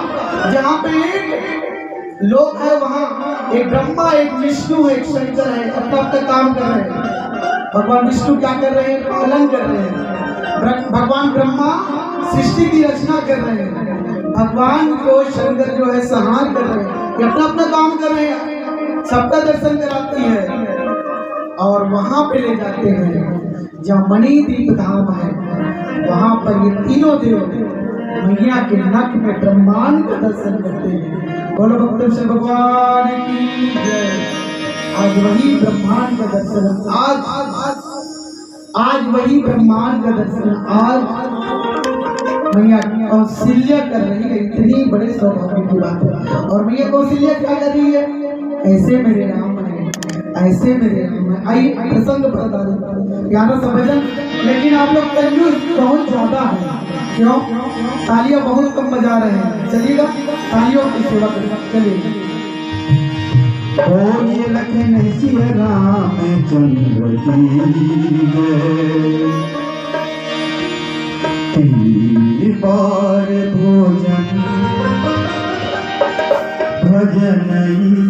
[SPEAKER 1] जहाँ पे एक लोग है वहाँ एक ब्रह्मा एक विष्णु एक शंकर है, अपना अपना काम कर रहे हैं। भगवान विष्णु क्या कर रहे हैं, पालन कर रहे हैं। भगवान ब्रह्मा सृष्टि की रचना कर रहे हैं, भगवान को शंकर जो है संहार कर रहे हैं। ये अपना अपना काम कर रहे हैं, सबका दर्शन कराती है और वहां पे ले जाते हैं जहाँ मणिदीप धाम है। वहां पर ये तीनों देव मैया के नख में ब्रह्मांड का दर्शन करते हैं। बोलो भक्त से भगवान की जय। आज वही ब्रह्मांड का दर्शन, आज वही ब्रह्मांड का दर्शन आज मैया कौशल्या कर रही है। इतनी बड़े सौभाग्य की बात है। और मैया कौशल्या क्या कर रही है, ऐसे मेरे राम है, ऐसे मेरे राम है। आई प्रसंग बता दो प्यारा सा भजन, लेकिन आप लोग कंजूस बहुत ज्यादा है। क्यों, तालियां बहुत कम बजा रहे हैं। चलिएगा तालियों की सेवा करें, चलिए।
[SPEAKER 2] ओ ये लखन सिया रामचंद्र की जय। तीन बार भोजन भजन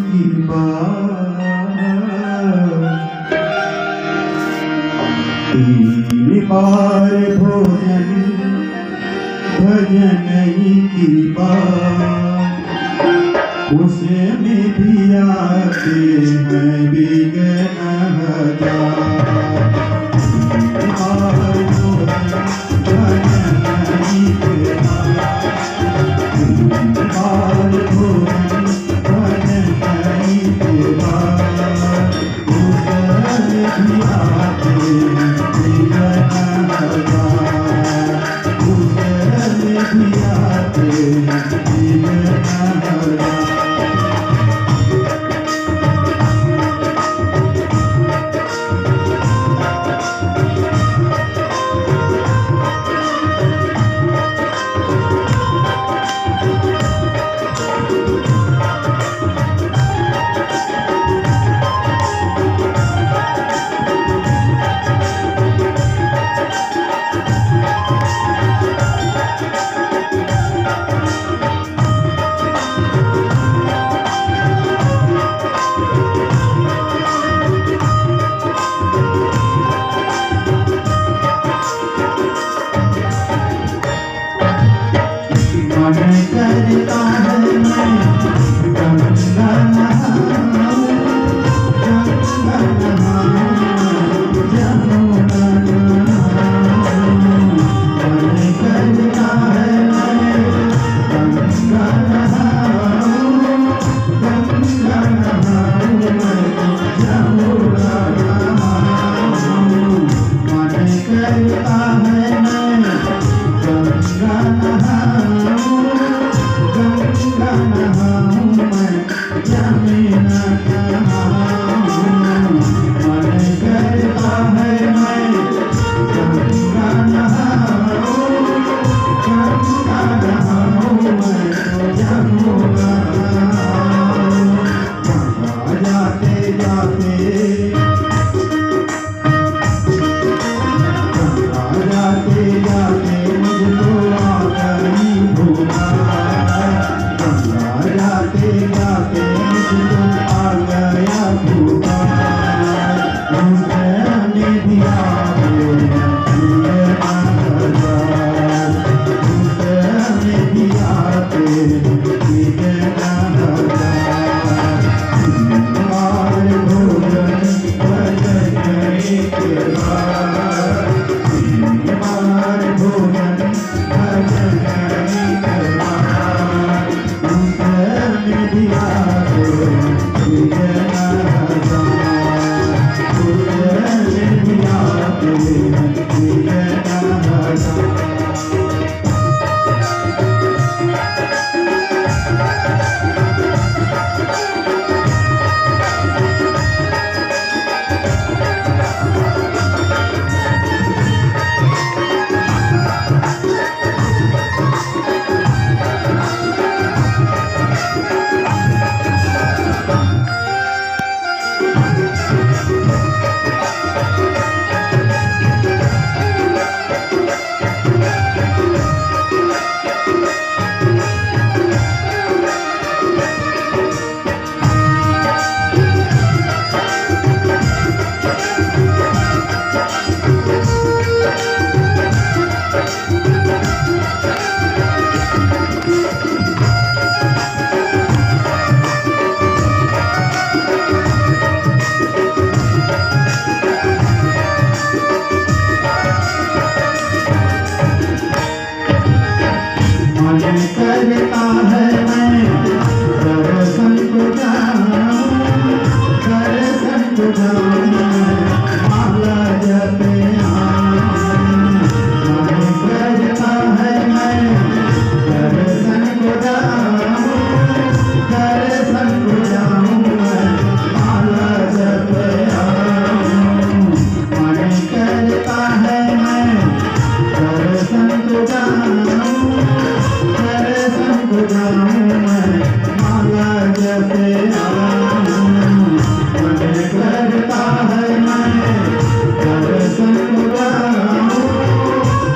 [SPEAKER 2] की बात, तीन बार भोजन भजन की बात, उसमें भी आते हैं विघ्न हजार। तीन बार भोजन भजन की बात, तीन बार भोजन भजन की बात, उसमें भी आते हैं विघ्न हजार, उसमें भी आते हैं विघ्न हजार। करता है मैं गंगा नहाऊं, गंगा नहाऊं मैं यमुना नहाऊं। मन करता है मैं गंगा नहाऊं, गंगा नहाऊं मैं यमुना नहाऊं। गंगा जाते जाते जाते जाते मुझको आ गई भूखा, गंगा जाते जाते मुझको आ गया भूखा। उसने दिया उसने दिया करता है मैं दर्शन को जाऊं, दर्शन को जाऊं माला जपे आऊं। मन करता है मैं दर्शन को जाऊं, दर्शन को जाऊं माला जपे आऊं। मन करता है मैं दर्शन को जाऊं, दर्शन को जाऊं मैं माला जपे आऊं। मन करता है मैं दर्शन को जाऊं,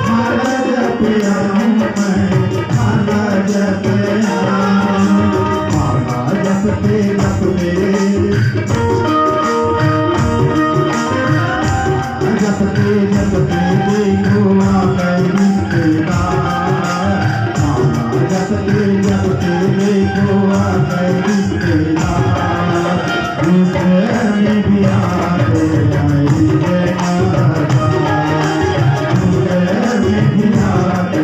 [SPEAKER 2] माला जपे आऊं मैं माला जपे आऊं। माला जपते जपते जपते जपते देखो आ गए रिश्तेदार। जपते जपते देखो आ गए रिश्तेदार। दूसरे भी आते आई दूसरे भी आते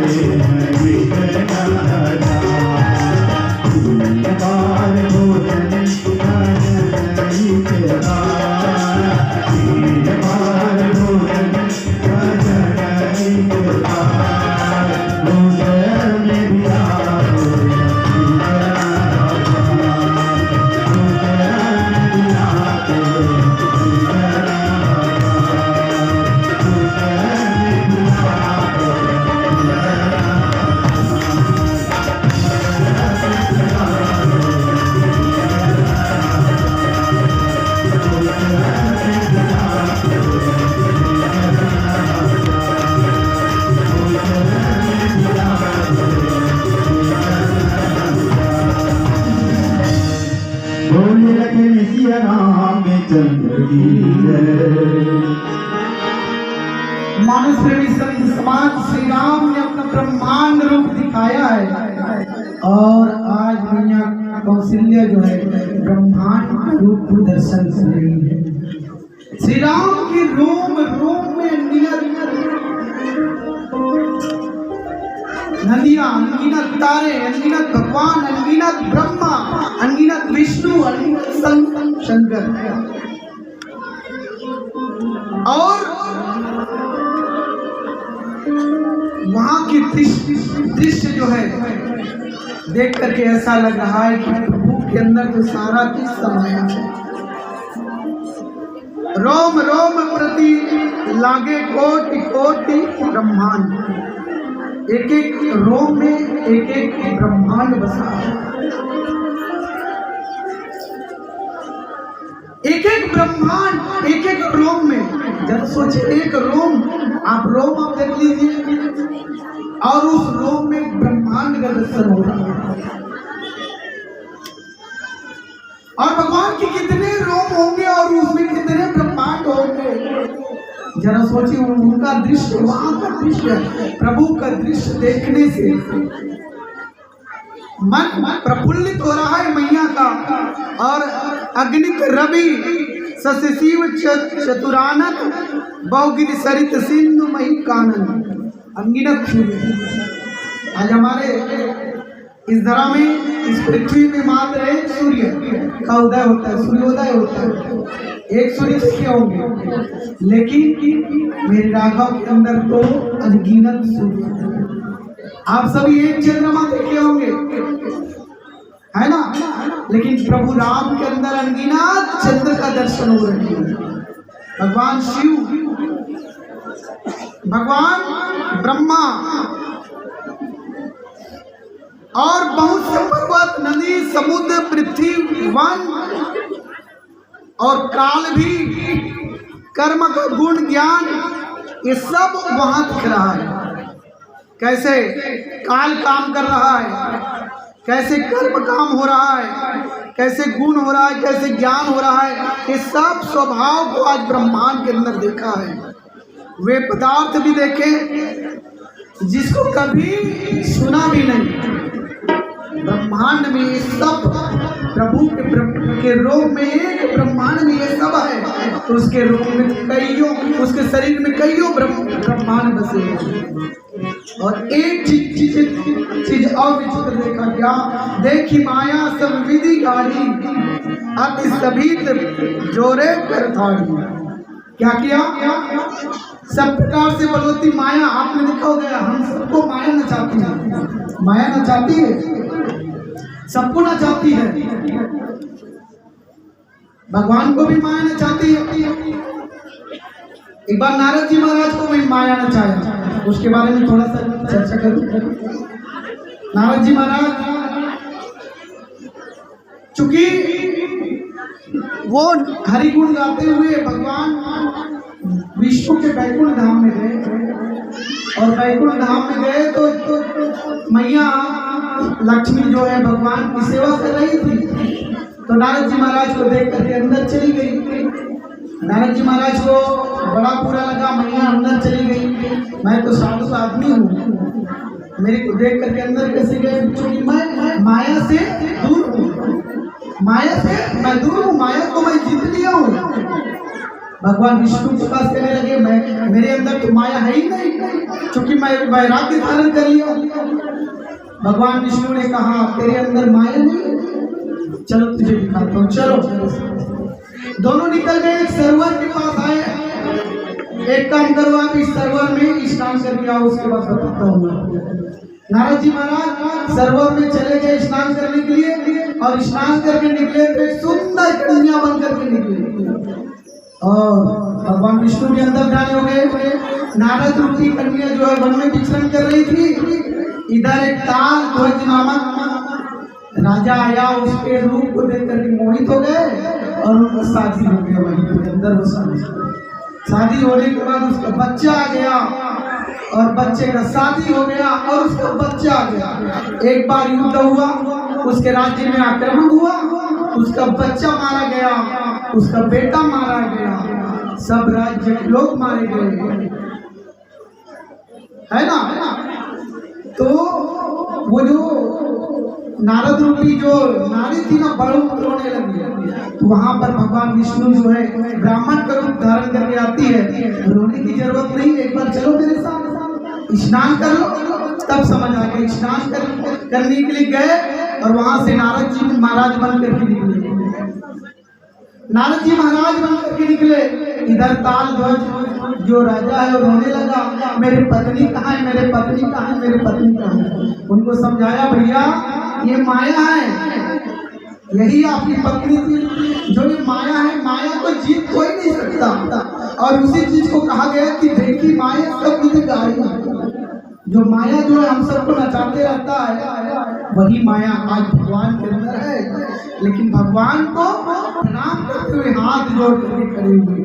[SPEAKER 2] बार भोजन बार भोजन बोले लगे सिया राम चंद्र की
[SPEAKER 1] मानस प्रेमी संत समाज श्री राम ने अपना ब्रह्मांड रूप दिखाया है और आज मैया कौशल्या जो है ब्रह्मांड का रूप को दर्शन कर रही है। श्री राम के रोम रोम में नदियां, अनगिनत तारे, अनगिनत भगवान, अनगिनत ब्रह्मा, अनगिनत विष्णु, अनगिनत शंकर। और दृश्य जो है देख करके ऐसा लग रहा है कि प्रभु के अंदर तो सारा कुछ समाया है। रोम रोम प्रति लागे कोटि कोटि ब्रह्मांड। एक एक रोम में एक एक ब्रह्मांड बसा है। एक एक ब्रह्मांड एक एक रोम में। जब सोचे एक रोम, आप देख लीजिए और उस रोम में ब्रह्मांड का दर्शन हो रहा है। और भगवान के कितने रोम होंगे और उसमें कितने ब्रह्मांड होंगे। जरा सोचिए, उनका दृश्य, वहां का दृश्य, प्रभु का दृश्य देखने से मन प्रफुल्लित हो रहा है मैया का। और अग्नित रवि सशिव चतुरानन बहुगिरि सरित सिंधु मही कानन। अनगिनत सूर्य आज हमारे इस धरा में, इस पृथ्वी में मात्र एक सूर्य का उदय होता है, सूर्योदय होता है। एक सूर्य से होंगे, लेकिन मेरे राघव के अंदर तो अनगिनत सूर्य। आप सभी एक चंद्रमा देखे होंगे, है ना, लेकिन प्रभु राम के अंदर अनगिनत चंद्र का दर्शन हो रहे हैं। भगवान शिव, भगवान ब्रह्मा और बहुत से पर्वत, नदी, समुद्र, पृथ्वी, वन और काल भी, कर्म का गुण, ज्ञान, ये सब वहां दिख रहा है। कैसे काल काम कर रहा है, कैसे कर्म काम हो रहा है, कैसे गुण हो रहा है, कैसे ज्ञान हो रहा है। ये सब स्वभाव को आज ब्रह्मांड के अंदर देखा है। वे पदार्थ भी देखे जिसको कभी सुना भी नहीं। ब्रह्मांड में ये सब प्रभु के रूप में, एक ब्रह्मांड में ये सब है, तो उसके रूप में कईयों, उसके शरीर में कईयों ब्रह्मांड बसे हैं। और एक चीज और विचित्र देखा, क्या देखी माया सब विधि गाड़ी, अति सभीत जोरे कर थाड़ी। क्या किया? सब प्रकार से भगवती माया, आपने देखा होगा, हम सबको माया नचाती है। माया नचाती है, सबको नचाती है। भगवान को भी माया नचाती है। एक बार नारद जी महाराज को भी माया नचाया, उसके बारे में थोड़ा सा चर्चा करूं। नारद जी महाराज चूंकि वो हरिगुण गाते हुए भगवान विष्णु के बैकुंठ धाम में गए, और बैकुंठ धाम में गए तो मैया लक्ष्मी जो है भगवान की सेवा कर रही थी। तो नारद जी महाराज को देख करके अंदर चली गई। नारद जी महाराज को बड़ा बुरा लगा, मैया अंदर चली गई, मैं तो साधु आदमी हूँ, मेरे को देख करके अंदर कैसे गए? क्योंकि मैं माया से दूर हूँ, माया से मैं दूर हूँ, माया को मैं जीत लिया हूँ। भगवान विष्णु के पास कहने लगे, मैं, मेरे अंदर तो माया है ही नहीं, क्योंकि मैं वैराग्य धारण कर लिया। भगवान विष्णु ने कहा, तेरे अंदर माया नहीं, चलो तुझे दिखाता हूँ, चलो। दोनों निकल गए, एक सरोवर के पास आए। एक काम करो, आप इस सरोवर में स्नान करके आओ, उसके बाद बताता हूँ। नारद जी महाराज सरोवर में चले गए स्नान करने के लिए, और स्नान करके निकले तो एक सुंदर कन्या बन करके निकले। और भगवान विष्णु भी अंदर ध्यान हो गए। नारद रूपी कन्या जो है वन में विचरण कर रही थी। इधर एक ताल ध्वज नामक राजा आया, उसके रूप को देख करके मोहित हो गए, और उनका शादी हो गया वहीं पे अंदर। वो शादी होने के बाद उसका बच्चा आ गया, और बच्चे का शादी हो गया, और उसका बच्चा आ गया। एक बार युद्ध हुआ, उसके राज्य में आक्रमण हुआ, उसका बच्चा मारा गया, उसका बेटा मारा गया, सब राज्य के लोग मारे गए, है ना। तो वो जो नारद रूपी जो नारी थी ना, बड़ों रोने लगी। तो वहां पर भगवान विष्णु जो है ब्राह्मण का रूप धारण करके आती है। रोने की जरूरत नहीं, एक बार चलो मेरे साथ, स्नान कर लो, तब समझ आ गया। स्नान करने के लिए गए, और वहां से नारद जी महाराज बन करके निकले। नारद जी महाराज बन करके निकले। इधर ताल ध्वज जो राजा है वो रोने लगा, मेरी पत्नी कहाँ है, मेरे पत्नी कहाँ है, मेरी पत्नी कहाँ है। उनको समझाया भैया ये माया है, यही आपकी पत्नी थी। जो ये माया है, माया को जीत कोई नहीं सकता। और उसी चीज को कहा गया कि देखी माया सब कुछ गाड़ी। जो माया जो है हम सबको नचाते रहता है, वही माया आज भगवान के अंदर है। लेकिन भगवान को प्रणाम करते हुए हाथ जोड़ करके खड़े हुए।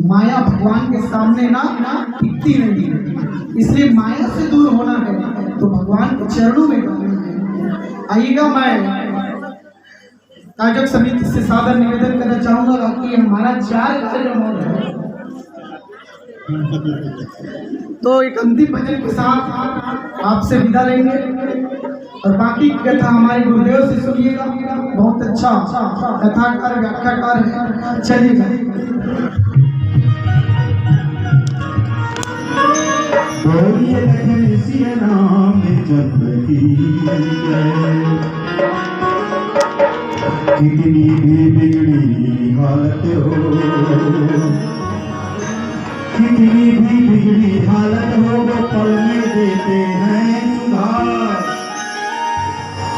[SPEAKER 1] माया भगवान के सामने ना टिकती नहीं है, इसलिए माया से दूर होना है तो भगवान के चरणों में जाना है। आइएगा, मैं आयोजक समिति से सादर निवेदन करना चाहूंगा कि हमारा 4 कार्यक्रम हो रहा है, तो एक अंतिम भजन के साथ आपसे विदा लेंगे और बाकी की कथा हमारे गुरुदेव से सुनिएगा। बहुत अच्छा कथाकार व्याख्याकार है। चलिएगा।
[SPEAKER 2] कितनी भी बिगड़ी हालत हो, कितनी भी बिगड़ी हालत हो, वो पल में देते हैं सुधार।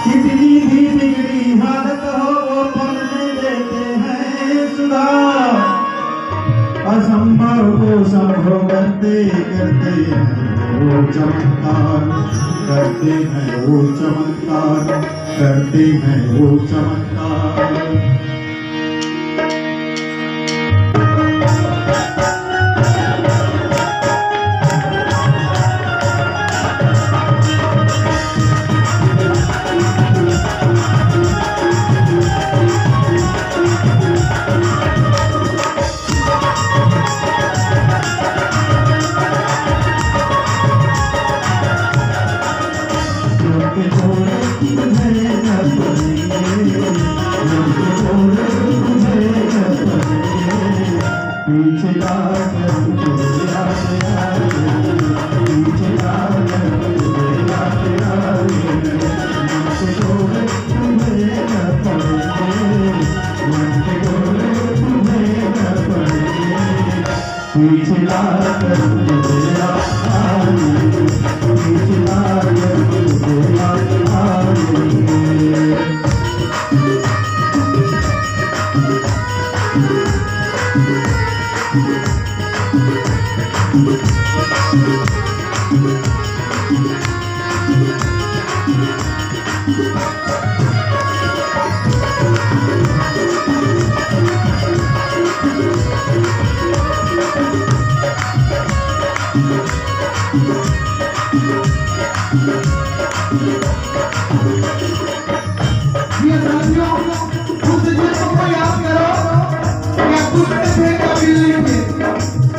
[SPEAKER 2] कितनी भी बिगड़ी हालत हो, वो पल में देते हैं सुधार। असंभव को संभव करते करते हैं वो चमत्कार, करते हैं वो चमत्कार, करते हैं वो चमत्कार।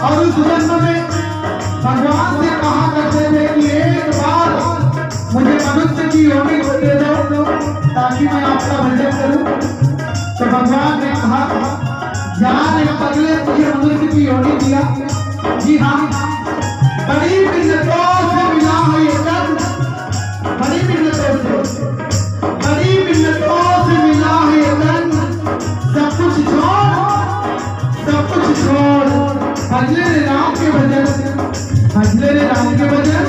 [SPEAKER 1] और उस जन्म में भगवान से कहा करते थे कि एक बार मुझे मनुष्य की योनि को दे दो ताकि मैं आपका भजन करूं। तो भगवान ने कहा जान एक पगले तुझे मनुष्य की योनि दिया। जी हाँ, बड़ी मिन्नतों से मिला है ये तन, बड़ी मिन्नतों से मिला है ये तन। सब कुछ छोड़ भजले रे राम के भजन, भजले रे राम के भजन।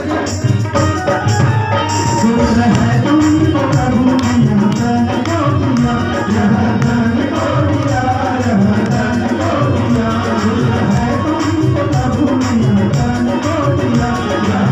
[SPEAKER 1] दूर है तुमको प्रभु ने यह दान को दिया, यह दान को दिया, यह दान को दिया। दूर है तुमको प्रभु ने यह दान को दिया, यह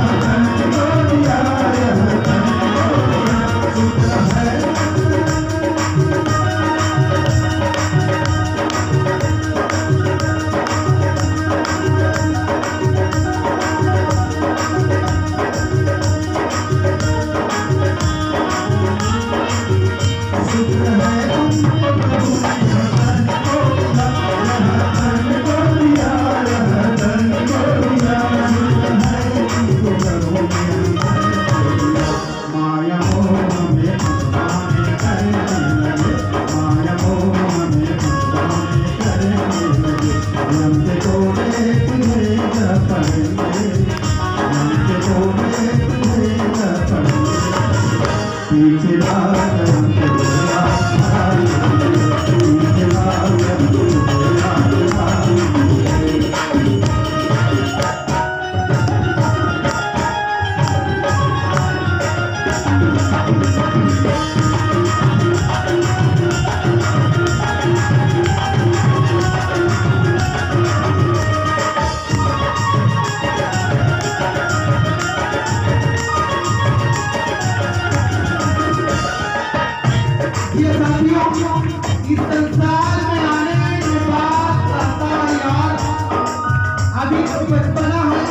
[SPEAKER 1] बचपना है,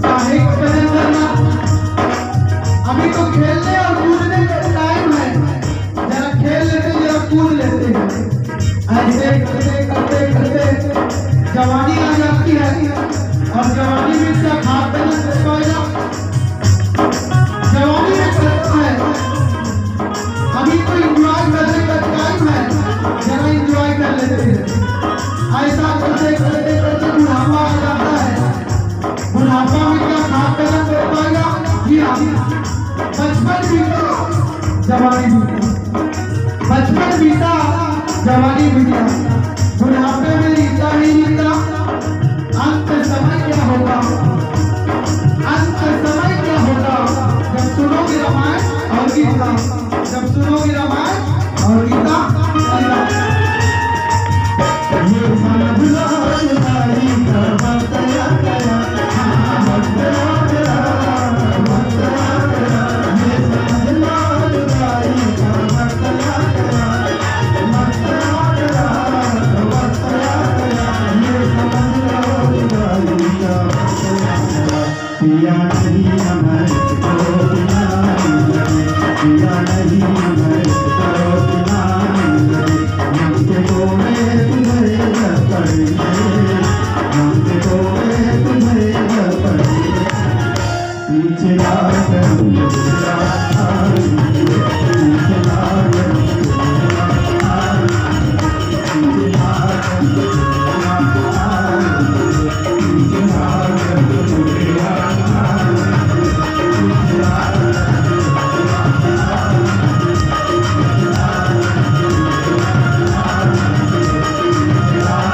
[SPEAKER 1] काहे को बहन करना। अभी तो खेलने और कूदने का टाइम है, जरा खेल लेते जरा कूद लेते हैं। ऐसे करते करते करते जवानी आ जाती है और जवानी में क्या खाते हैं पाएगा, जवानी में करता है। अभी तो इंजॉय करने का टाइम है, जरा इंजॉय कर लेते हैं। ऐसा करते करते करते बुढ़ापा आ जाता है। बुढ़ापा में क्या खाते हैं पाएगा, जी हाँ, बचपन बीता जवानी बीता, बचपन बीता जवानी बीता, बुढ़ापे में बीता ही बीता। अंत समय क्या होगा, अंत समय क्या होगा, जब सुनोगे रामायण और गीता, जब सुनोगे रामायण और गीता।
[SPEAKER 2] ये समझ लो नारी का बतया गया, बतया गया, बतया गया। ये समझ लो नारी का बतया गया, बतया गया, बतया गया। ये समझ लो नारी का बतया गया। पिया नहीं हमें तो पिया नहीं लगे, पिया नहीं हमें तो पिया नहीं लगे। हमके बोले तुम्हें पड़ेंगे, हमके बोले तुम्हें पड़ेंगे। पीछे लागल दुनिया आई, पीछे लागल दुनिया आई, पीछे लागल दुनिया आई, पीछे लागल दुनिया आई, पीछे लागल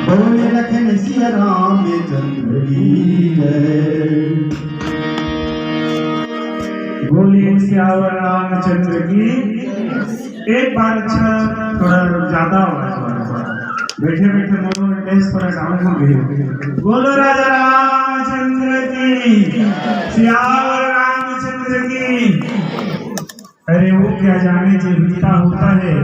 [SPEAKER 2] बोले लखन सिया रामचंद्र की जय।
[SPEAKER 3] बोलिए सियावर रामचंद्र की। एक बार अच्छा थोड़ा ज्यादा बैठे बैठे दोनों इंग्लिश थोड़ा डाउन हो गए। बोलो राजा रामचंद्र की, सियावर रामचंद्र की। अरे वो क्या जाने जो होता है